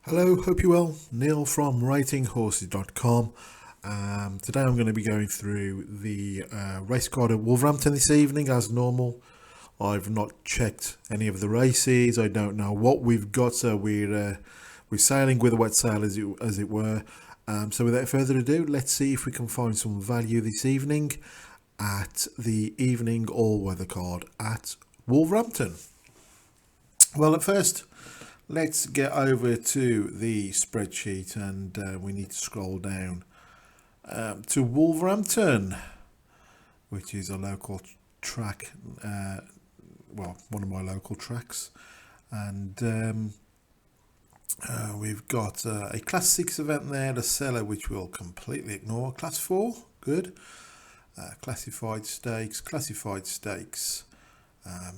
Hello, hope you're well. Neil from writinghorses.com. Today I'm going to be going through the race card at Wolverhampton this evening as normal. I've not checked any of the races. I don't know what we've got, so we're sailing with a wet sail as it were. So without further ado, let's see if we can find some value this evening at the evening all-weather card at Wolverhampton. Well, at first, let's get over to the spreadsheet and we need to scroll down to Wolverhampton, which is a local track, one of my local tracks. And we've got a Class 6 event there, the Cellar, which we'll completely ignore. Class 4, good. Classified stakes,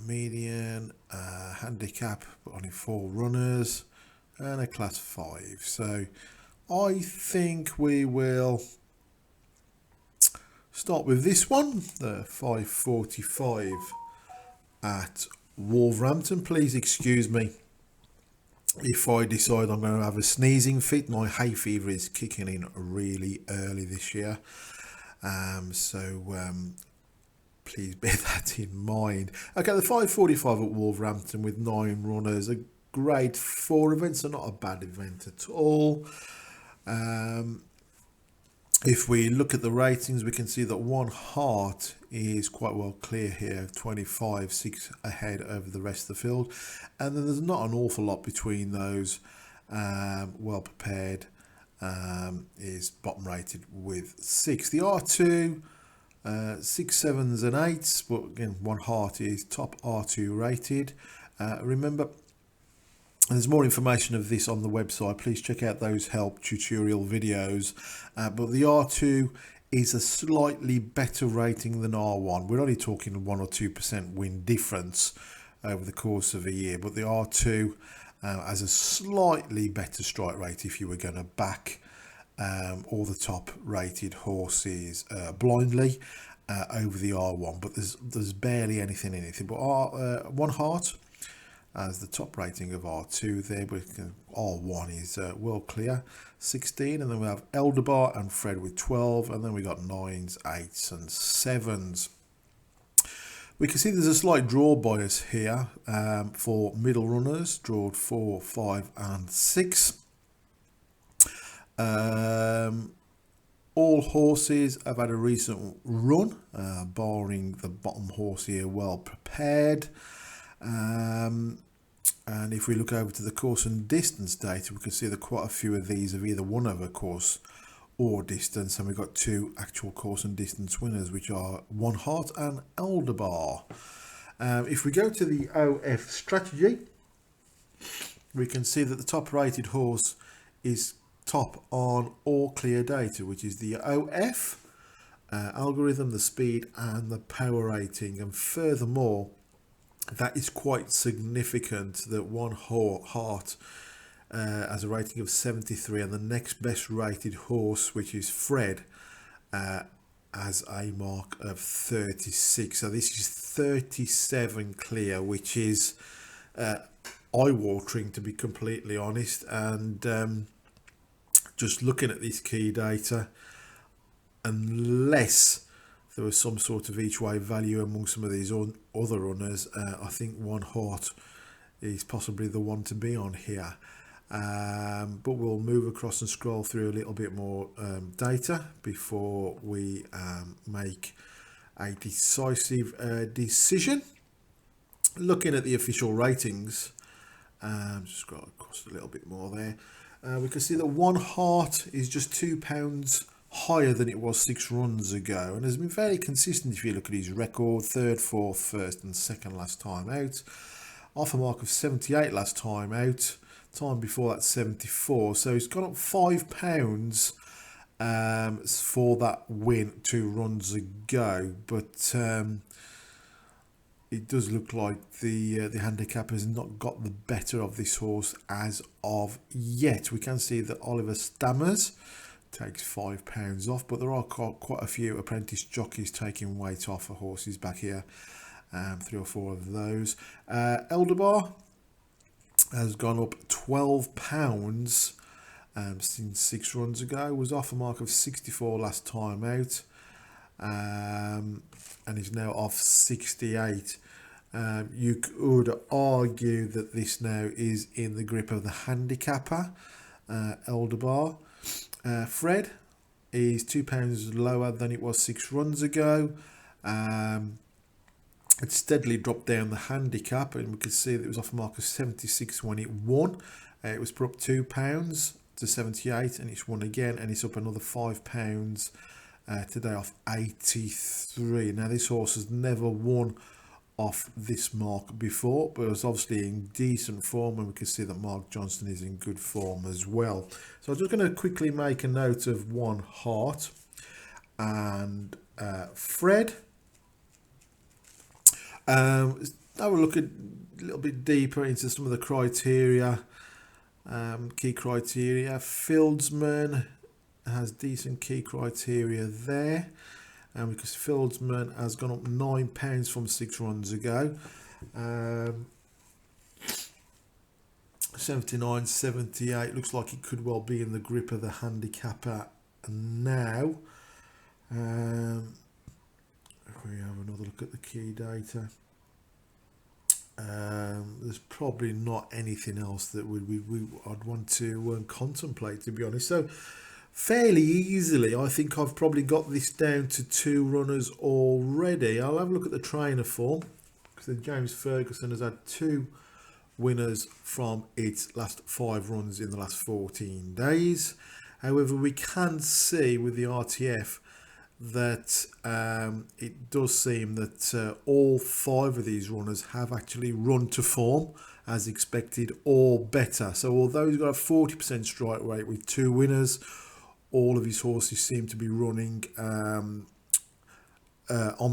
median, handicap, but only 4 runners, and a class 5. So I think we will start with this one, the 5:45 at Wolverhampton. Please excuse me if I decide I'm going to have a sneezing fit. My hay fever is kicking in really early this year. Please bear that in mind. Okay, the 5:45 at Wolverhampton with 9 runners, a grade 4 event, so not a bad event at all. If we look at the ratings, we can see that One Heart is quite well clear here, 25-6 ahead over the rest of the field. And then there's not an awful lot between those. Well Prepared is bottom rated with 6. The R2, 6, 7s and 8s, but again, One Heart is top R2 rated. Remember, there's more information of this on the website. Please check out those help tutorial videos. But the R2 is a slightly better rating than R1. We're only talking 1 or 2% win difference over the course of a year, but the R2 has a slightly better strike rate if you were going to back all the top rated horses blindly over the R1, but there's barely anything in it. But One Heart as the top rating of R2 there, but R1 is well clear, 16, and then we have Elderbar and Fred with 12, and then we got 9s, 8s and 7s. We can see there's a slight draw bias here for middle runners, drawed 4, 5 and 6. All horses have had a recent run, barring the bottom horse here, Well Prepared. And if we look over to the course and distance data, we can see that quite a few of these have either won over course or distance, and we've got 2 actual course and distance winners, which are One Heart and Elderbar. If we go to the OF strategy, we can see that the top rated horse is top on all clear data, which is the OF algorithm, the speed and the power rating. And furthermore, that is quite significant that One Heart has a rating of 73, and the next best rated horse, which is Fred, has a mark of 36. So this is 37 clear, which is eye-watering, to be completely honest. And just looking at this key data, unless there was some sort of each way value among some of these other runners, I think One Heart is possibly the one to be on here. But we'll move across and scroll through a little bit more data before we make a decisive decision. Looking at the official ratings, just scroll across a little bit more there. We can see that One Heart is just £2 higher than it was 6 runs ago, and has been fairly consistent if you look at his record: 3rd, 4th, 1st and 2nd last time out. Off a mark of 78 last time out. Time before that 74. So he's gone up £5 for that win 2 runs ago. But it does look like the handicap has not got the better of this horse as of yet. We can see that Oliver Stammers takes £5 off, but there are quite a few apprentice jockeys taking weight off a horse's back here. 3 or 4 of those. Elderbar has gone up £12 since 6 runs ago. Was off a mark of 64 last time out, and is now off 68. You could argue that this now is in the grip of the handicapper, Elderbar. Fred is £2 lower than it was 6 runs ago. It steadily dropped down the handicap, and we can see that it was off a mark of 76 when it won. It was put up £2 to 78, and it's won again, and it's up another £5 today off 83. Now this horse has never won off this mark before, but it's obviously in decent form, and we can see that Mark Johnston is in good form as well. So I'm just going to quickly make a note of One Heart and Fred. Have a look a little bit deeper into some of the criteria, key criteria. Fieldsman has decent key criteria there, and because Fieldsman has gone up £9 from 6 runs ago. 79, 78 looks like it could well be in the grip of the handicapper now. If we have another look at the key data, there's probably not anything else that I'd want to contemplate, to be honest. So fairly easily, I think I've probably got this down to 2 runners already. I'll have a look at the trainer form, because James Ferguson has had 2 winners from its last 5 runs in the last 14 days. However, we can see with the RTF that it does seem that all 5 of these runners have actually run to form as expected or better. So although he's got a 40% strike rate with 2 winners, all of his horses seem to be running on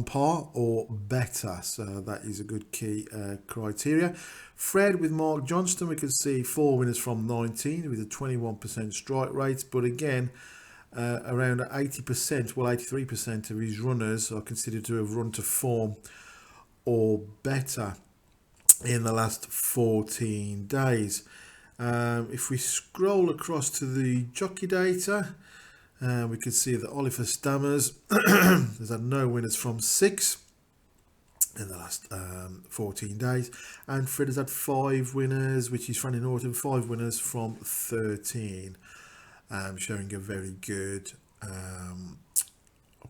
par or better. So that is a good key criteria. Fred with Mark Johnston, we can see 4 winners from 19 with a 21% strike rate, but again, around 80%, well 83% of his runners are considered to have run to form or better in the last 14 days. If we scroll across to the jockey data, we can see that Oliver Stammers has had no winners from 6 in the last 14 days, and Fred has had 5 winners, which is Franny Norton, 5 winners from 13. Showing a very good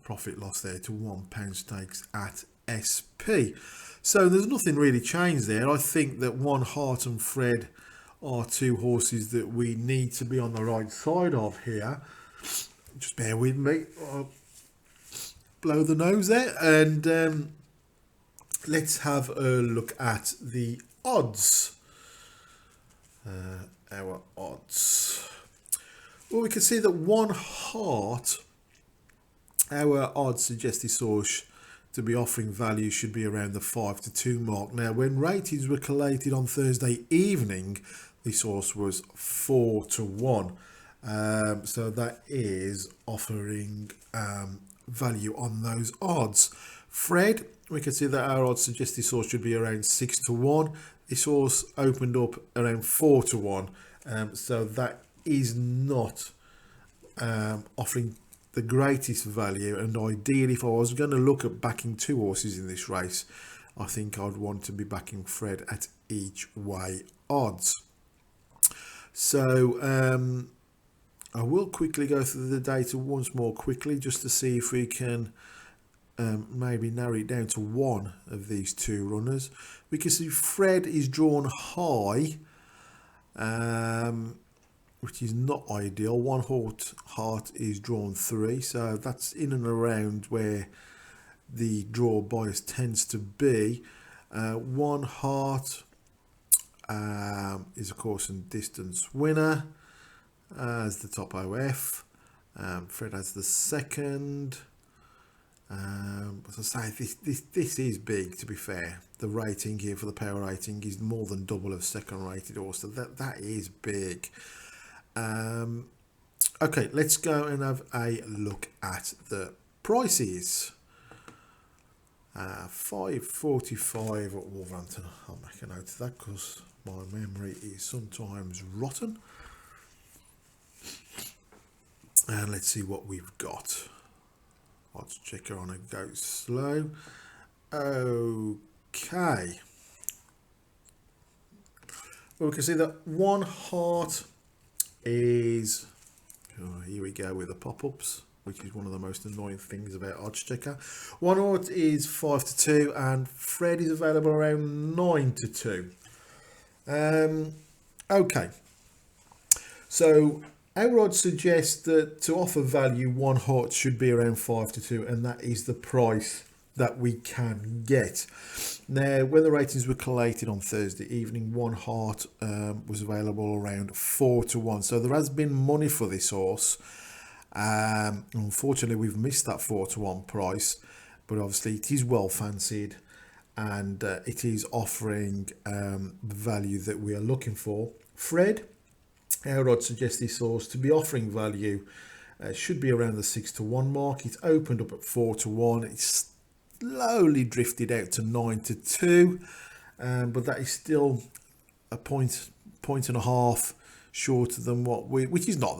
profit loss there to £1 stakes at SP. So there's nothing really changed there. I think that One Heart and Fred are 2 horses that we need to be on the right side of here. Just bear with me. I'll blow the nose there, and let's have a look at the odds. Our odds. Well, we can see that One Heart, our odds suggest this horse to be offering value should be around the 5-2 mark. Now, when ratings were collated on Thursday evening, this horse was 4-1. So that is offering value on those odds. Fred, we can see that our odds suggest this horse should be around 6-1. This horse opened up around 4-1. So that is not offering the greatest value, and ideally if I was going to look at backing 2 horses in this race, I think I'd want to be backing Fred at each way odds. So I will quickly go through the data once more quickly, just to see if we can maybe narrow it down to one of these 2 runners. We can see Fred is drawn high, which is not ideal. One Heart is drawn 3, so that's in and around where the draw bias tends to be. One Heart is of course a distance winner as the top OF. Fred has the second. As I say, this is big, to be fair. The rating here for the power rating is more than double of second rated horse, so that is big. Okay, let's go and have a look at the prices. 5.45 at Wolverhampton. I'll make a note of that because My memory is sometimes rotten. And let's see what we've got. Let's check her on a go slow. Okay. Well, we can see that one heart is, here we go with the pop-ups, which is one of the most annoying things about Odds Checker. One heart is 5-2 and Fred is available around 9-2. Okay. So our odds suggest that to offer value, one heart should be around 5-2, and that is the price that we can get. Now, when the ratings were collated on Thursday evening, one heart was available around 4-1. So there has been money for this horse. Unfortunately, we've missed that 4-1 price, but obviously it is well fancied, and it is offering the value that we are looking for. Fred, our odds suggest this horse to be offering value should be around the 6-1 mark. It's opened up at 4-1. It's slowly drifted out to 9-2, but that is still a point and a half shorter than what which is not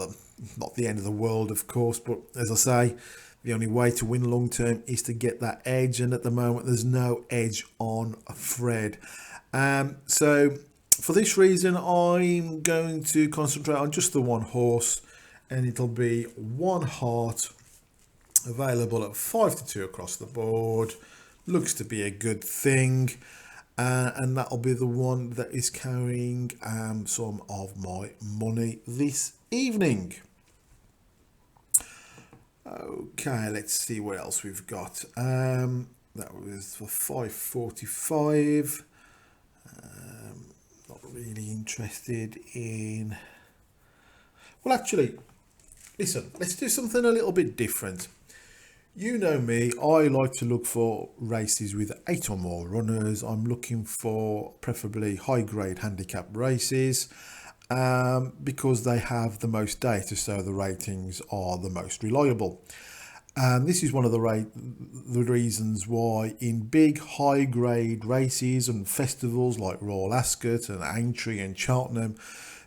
the end of the world, of course, but as I say, the only way to win long term is to get that edge, and at the moment there's no edge on Fred. So for this reason, I'm going to concentrate on just the one horse, and it'll be one heart available at 5-2 across the board. Looks to be a good thing, and that'll be the one that is carrying some of my money this evening. Okay, let's see what else we've got. That was for 5.45. Not really interested in. Well, actually, listen, let's do something a little bit different. You know me, I like to look for races with 8 or more runners. I'm looking for preferably high grade handicap races because they have the most data, so the ratings are the most reliable. And this is one of the reasons why in big high grade races and festivals like Royal Ascot and Aintree and Cheltenham,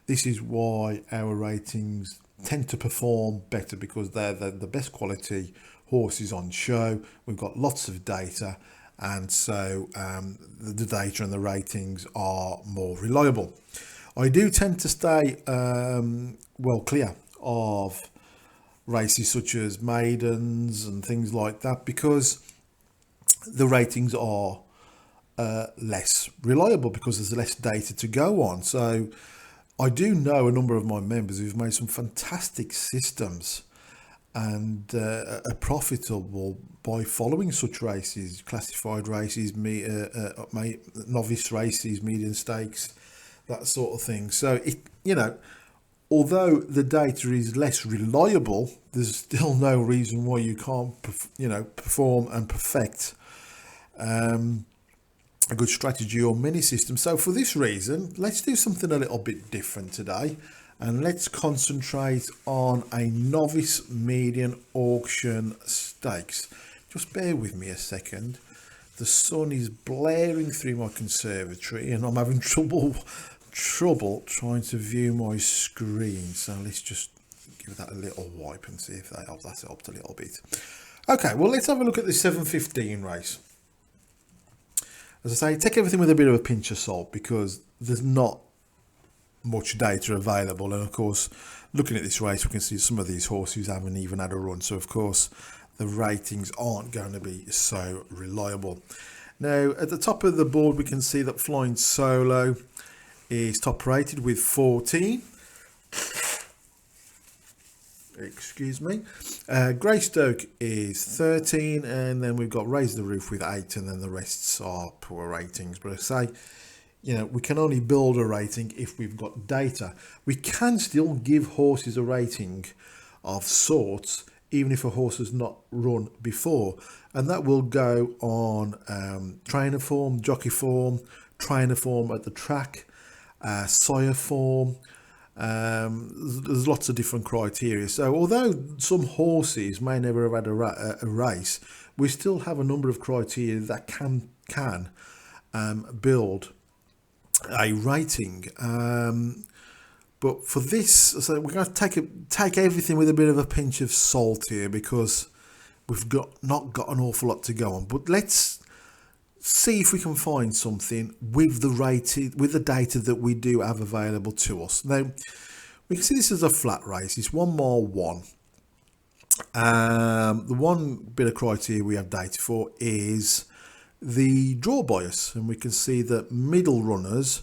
this is why our ratings tend to perform better, because they're the best quality horses on show. We've got lots of data, and so the data and the ratings are more reliable. I do tend to stay well clear of races such as maidens and things like that, because the ratings are less reliable because there's less data to go on. So I do know a number of my members who've made some fantastic systems and are profitable by following such races, classified races, novice races, medium stakes, that sort of thing. So although the data is less reliable, there's still no reason why you can't, perform and perfect a good strategy or mini system. So for this reason, let's do something a little bit different today, and let's concentrate on a novice median auction stakes. Just bear with me a second. The sun is blaring through my conservatory and I'm having trouble trying to view my screen. So let's just give that a little wipe and see if that's helped a little bit. Okay, well, let's have a look at the 7:15 race. As I say, take everything with a bit of a pinch of salt because there's not much data available, and of course looking at this race we can see some of these horses haven't even had a run, so of course the ratings aren't going to be so reliable. Now at the top of the board we can see that Flying Solo is top rated with 14. Excuse me. Greystoke is 13, and then we've got Raise the Roof with 8, and then the rest are poor ratings. But I say, we can only build a rating if we've got data. We can still give horses a rating of sorts, even if a horse has not run before, and that will go on trainer form, jockey form, trainer form at the track, sire form. There's lots of different criteria. So although some horses may never have had a race, we still have a number of criteria that can build a rating. But for this, so we're going to take everything with a bit of a pinch of salt here, because we've not got an awful lot to go on. But let's see if we can find something with the data that we do have available to us. Now, we can see this is a flat race. It's 1 mile 1. The one bit of criteria we have data for is the draw bias, and we can see that middle runners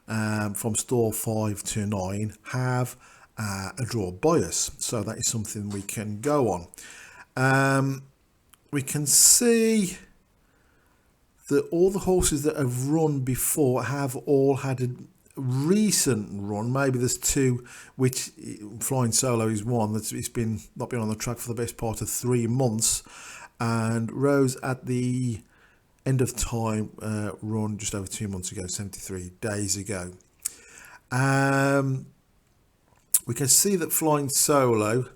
from store 5 to 9 have a draw bias, so that is something we can go on. We can see that all the horses that have run before have all had a recent run. Maybe there's 2, which Flying Solo is one that's not been on the track for the best part of 3 months, and rose at the end of time run just over 2 months ago, 73 days ago. We can see that Flying Solo,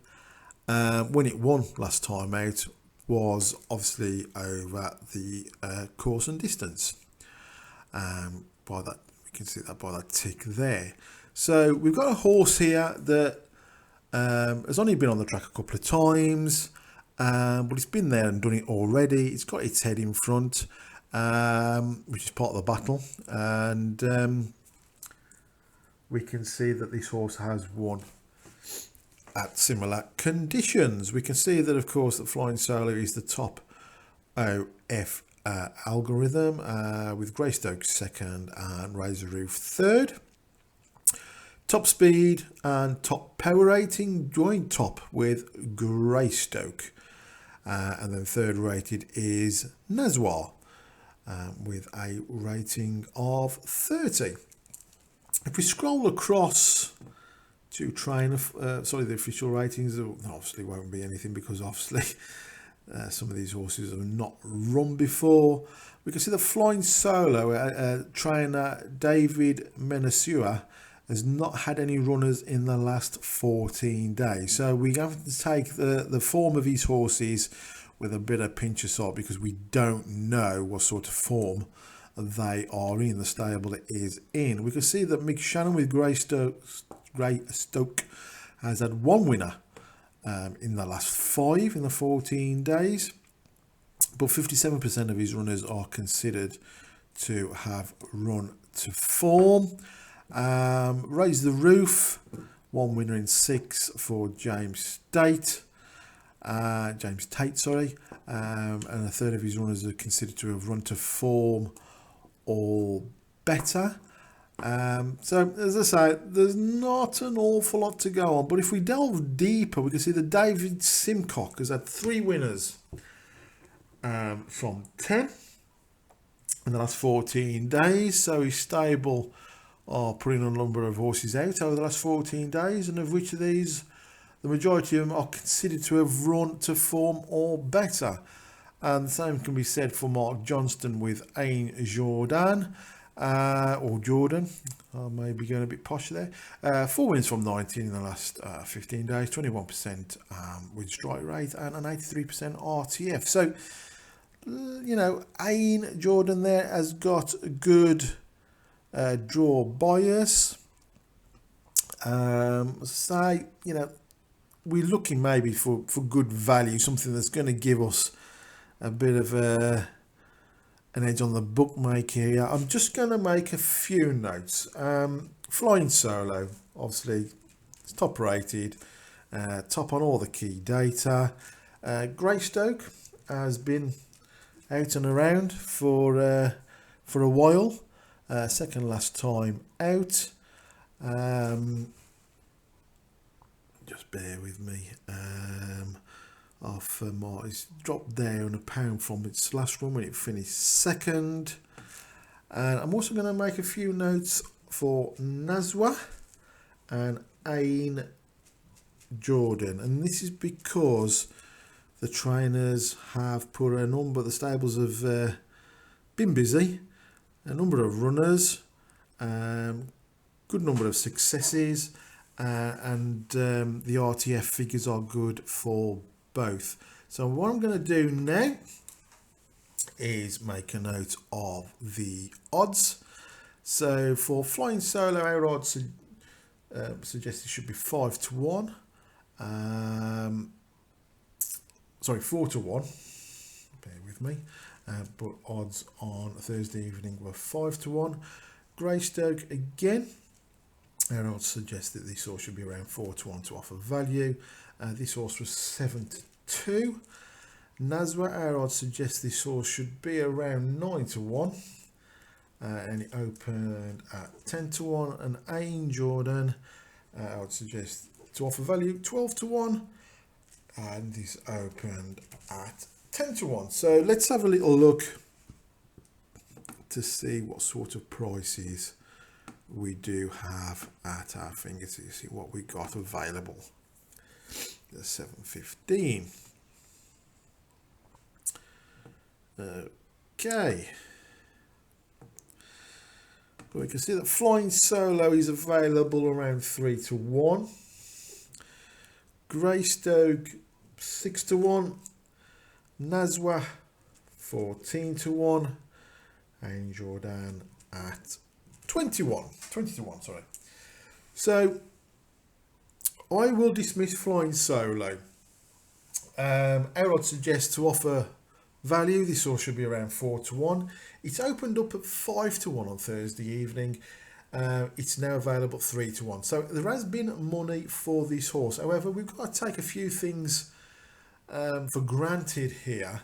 when it won last time out, was obviously over the course and distance. By that, we can see that by that tick there. So we've got a horse here that has only been on the track a couple of times, but it's been there and done it already. It's got its head in front, which is part of the battle, and we can see that this horse has won at similar conditions. We can see that, of course, that Flying Solo is the top OF algorithm, with Greystoke second and Razor Roof third. Top speed and top power rating joint top with Greystoke, and then third rated is Nazwa, with a rating of 30. If we scroll across to the official ratings, there obviously won't be anything, because obviously some of these horses have not run before. We can see the Flying Solo trainer David Menasua has not had any runners in the last 14 days. So we have to take the form of these horses with a bit of pinch of salt, because we don't know what sort of form they are in, the stable it is in. We can see that Mick Shannon with Greystoke has had 1 winner in the last 5 in the 14 days, but 57% of his runners are considered to have run to form. Raise the Roof, 1 winner in 6 for James Tate, and a third of his runners are considered to have run to form or better. So as I say, there's not an awful lot to go on, but if we delve deeper, we can see that David Simcock has had 3 winners from 10 in the last 14 days. So his stable are putting a number of horses out over the last 14 days, and of which of these, the majority of them are considered to have run to form or better. And the same can be said for Mark Johnston with Ain Jordan, or Jordan. I may be going a bit posh there. 4 wins from 19 in the last 15 days, 21% with strike rate, and an 83% RTF. So, Ain Jordan there has got good draw bias. We're looking maybe for good value, something that's going to give us a bit of an edge on the bookmaker here. I'm just going to make a few notes. Flying Solo, obviously, it's top rated, top on all the key data. Greystoke has been out and around for a while. Second last time out. Just bear with me. It's dropped down £1 from its last run when it finished second. And I'm also going to make a few notes for Nazwa and Ain Jordan, and this is because the trainers have put the stables have been busy, a number of runners, good number of successes, and the RTF figures are good for both. So what I'm going to do now is make a note of the odds. So for Flying Solo, our odds suggest it should be 5-1. Sorry, 4-1. Bear with me. But odds on Thursday evening were 5-1. Greystoke again. Our odds suggest that this horse should be around 4-1 to offer value. This horse was 7-2. Nazwa, our odds suggest this horse should be around 9-1. And it opened at 10-1. And Ain Jordan, I would suggest to offer value 12-1. And this opened at 10-1. So let's have a little look to see what sort of prices we do have at our fingertips. See what we got available. The 7.15. Okay. But we can see that Flying Solo is available around 3-1. Greystoke 6-1. Nazwa 14-1. And Jordan at 20-1, sorry. So I will dismiss Flying Solo. Our odds suggest to offer value, this horse should be around 4-1. It's opened up at 5-1 on Thursday evening. It's now available 3-1. So there has been money for this horse. However, we've got to take a few things for granted here.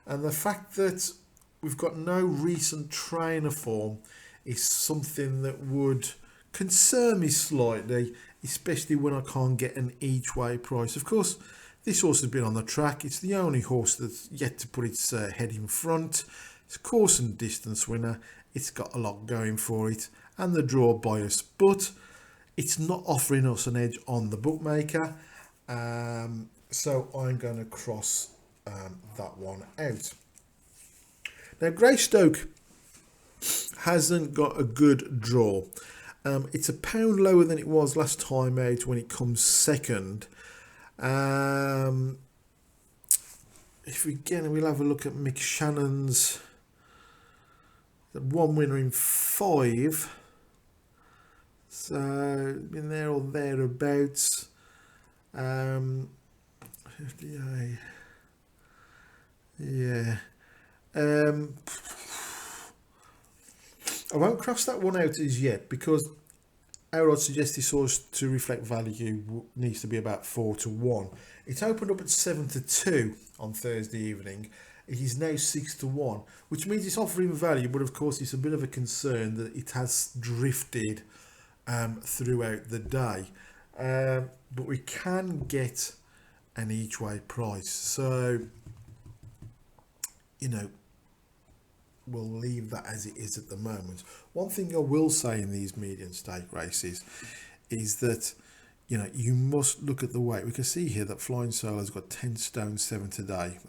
And the fact that we've got no recent trainer form is something that would concern me slightly, especially when I can't get an each way price. Of course, this horse has been on the track. It's the only horse that's yet to put its head in front. It's a course and distance winner. It's got a lot going for it and the draw bias, but it's not offering us an edge on the bookmaker. So I'm going to cross that one out. Now, Greystoke hasn't got a good draw. It's a pound lower than it was last time out when it comes second. If we again, we'll have a look at Mick Shannon's one winner in 5. So been there or thereabouts. 58. Yeah. I won't cross that one out as yet because our odds suggest this horse to reflect value needs to be about 4-1. It opened up at 7-2 on Thursday evening. It is now 6-1, which means it's offering value, but of course it's a bit of a concern that it has drifted throughout the day. But we can get an each way price. So, you know, we'll leave that as it is at the moment. One thing I will say in these medium stake races is that, you know, you must look at the weight. We can see here that Flying Solo's got 10 stone 7 today,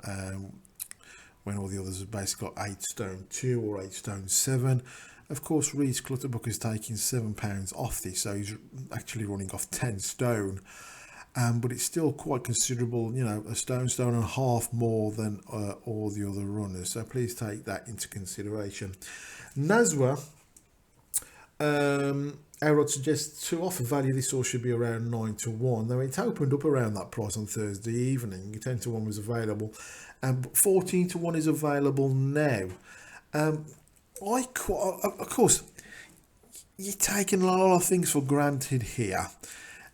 when all the others have basically got 8 stone 2 or 8 stone 7. Of course, Reece Clutterbuck is taking £7 off this, so he's actually running off 10 stone. But it's still quite considerable, you know, a stone and a half more than all the other runners. So please take that into consideration. Nazwa, our odds suggest to offer value, this horse should be around 9-1. Now it opened up around that price on Thursday evening. 10-1 was available, but 14-1 is available now. Of course, you're taking a lot of things for granted here,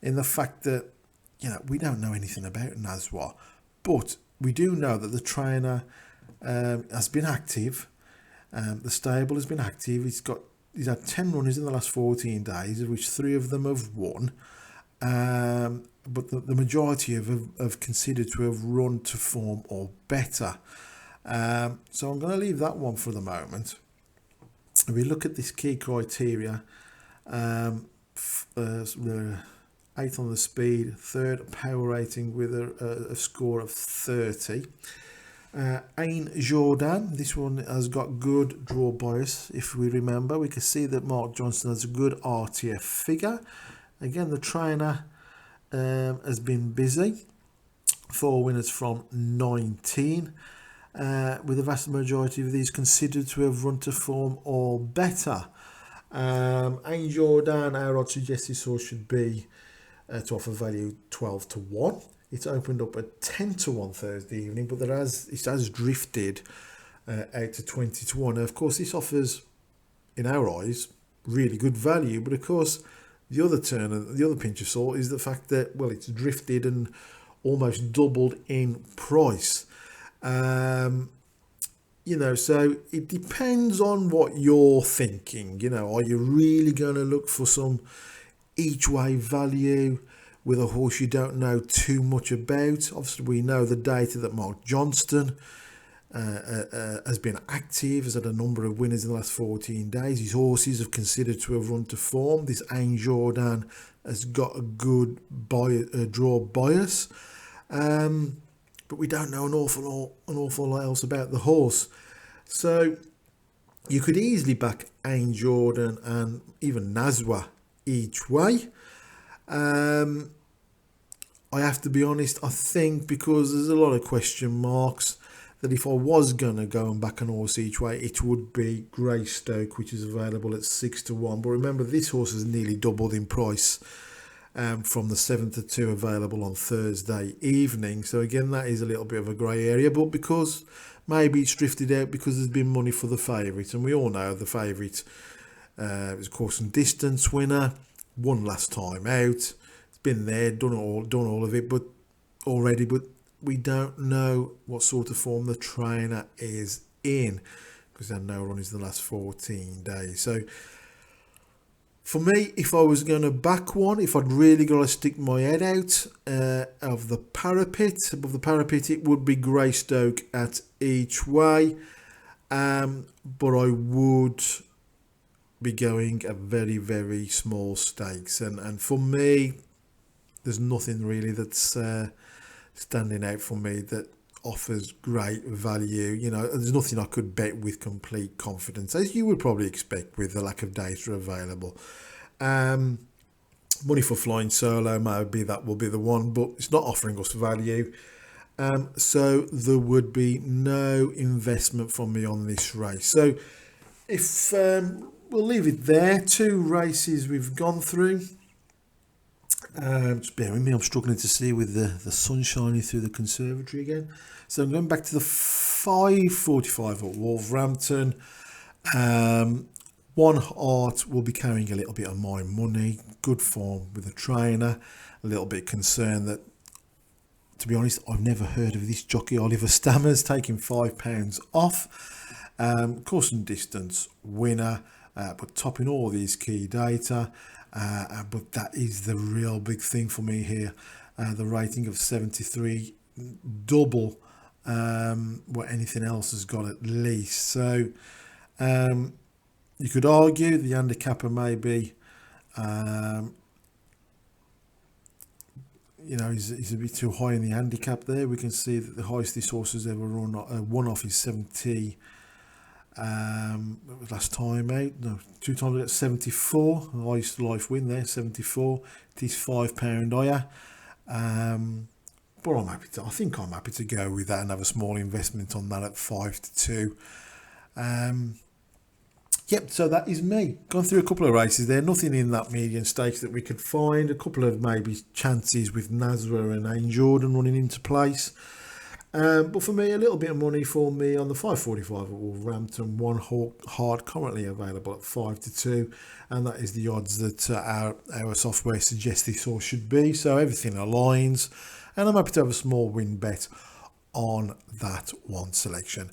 in the fact that, you know, we don't know anything about Nazwa, but we do know that the trainer has been active. The stable has been active. He's had 10 runners in the last 14 days, of which 3 of them have won. But the majority have considered to have run to form or better. So I'm going to leave that one for the moment. If we look at this key criteria, 8th on the speed, 3rd power rating with a score of 30. Ain Jordan, this one has got good draw bias. If we remember, we can see that Mark Johnson has a good RTF figure. Again, the trainer has been busy. 4 winners from 19, with the vast majority of these considered to have run to form or better. Ain Jordan, our odds suggest this horse should be to offer value 12 to 1. It's opened up at 10 to 1 Thursday evening, but it has drifted out to 20 to 1. Now, of course, this offers, in our eyes, really good value, but of course, the other pinch of salt is the fact that, well, it's drifted and almost doubled in price. So it depends on what you're thinking. Are you really going to look for some each way value with a horse you don't know too much about? Obviously, we know the data that Mark Johnston has been active, has had a number of winners in the last 14 days. His horses have considered to have run to form. This Ain Jordan has got a good draw bias. But we don't know an awful lot else about the horse. So you could easily back Ain Jordan and even Nazwa each way. I have to be honest, I think because there's a lot of question marks, that if I was going to go and back an horse each way, it would be Greystoke, which is available at 6 to 1. But remember, this horse has nearly doubled in price from the 7 to 2 available on Thursday evening. So again, that is a little bit of a grey area, but because maybe it's drifted out because there's been money for the favourite, and we all know the favourite was course and distance winner, won last time out. It's been there, done all of it, but we don't know what sort of form the trainer is in because they had no run in the last 14 days. So for me, if I was going to back one, if I'd really got to stick my head out above the parapet, it would be Greystoke at each way. But I would be going at very, very small stakes. And for me, there's nothing really that's standing out for me that offers great value. There's nothing I could bet with complete confidence, as you would probably expect with the lack of data available. Money for Flying Solo will be the one, but it's not offering us value. So there would be no investment from me on this race. So if we'll leave it there. 2 races we've gone through. Just bear with me, I'm struggling to see with the sun shining through the conservatory again. So I'm going back to the 5:45 at Wolverhampton. One Heart will be carrying a little bit of my money. Good form with the trainer. A little bit concerned that, to be honest, I've never heard of this jockey, Oliver Stammers, taking £5 off. Course and distance winner, but topping all these key data. But that is the real big thing for me here. The rating of 73, double what anything else has got at least. So you could argue the handicapper may be, he's a bit too high in the handicap there. We can see that the highest this horse has ever run one off is 70. Last time out, no, 2 times at 74. The highest life win there, 74. It is £5 higher. But I think I'm happy to go with that and have a small investment on that at 5 to 2. Yep, so that is me. Gone through a couple of races there. Nothing in that median stakes that we could find. A couple of maybe chances with Nazwa and Ain Jordan running into place. But for me, a little bit of money for me on the 5:45 at Wolverhampton. One Heart currently available at 5 to 2, and that is the odds that our software suggests this horse should be. So everything aligns, and I'm happy to have a small win bet on that one selection.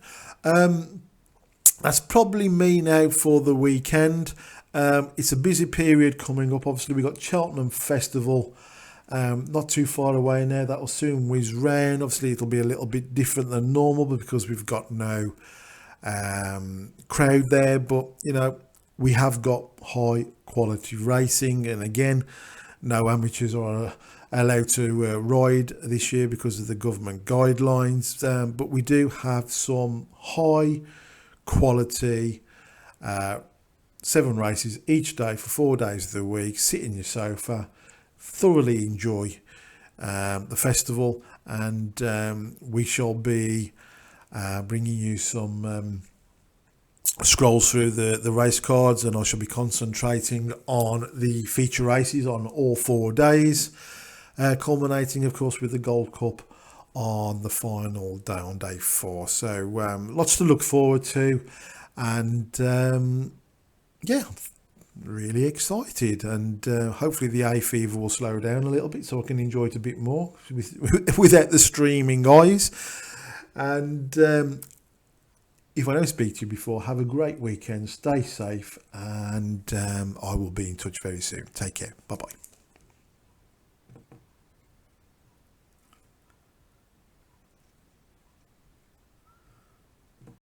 That's probably me now for the weekend. It's a busy period coming up. Obviously, we've got Cheltenham Festival not too far away now. That will soon whiz round. Obviously, it'll be a little bit different than normal because we've got no crowd there. But, we have got high quality racing. And again, no amateurs are allowed to ride this year because of the government guidelines. But we do have some high quality 7 races each day for 4 days of the week. Sit in your sofa, thoroughly enjoy the festival, and we shall be bringing you some scroll through the race cards, and I shall be concentrating on the feature races on all 4 days, culminating of course with the Gold Cup on the final day on day 4. So lots to look forward to, and yeah, really excited, and hopefully the hay fever will slow down a little bit so I can enjoy it a bit more without the streaming eyes. And if I don't speak to you before, have a great weekend, stay safe, and I will be in touch very soon. Take care. Bye bye.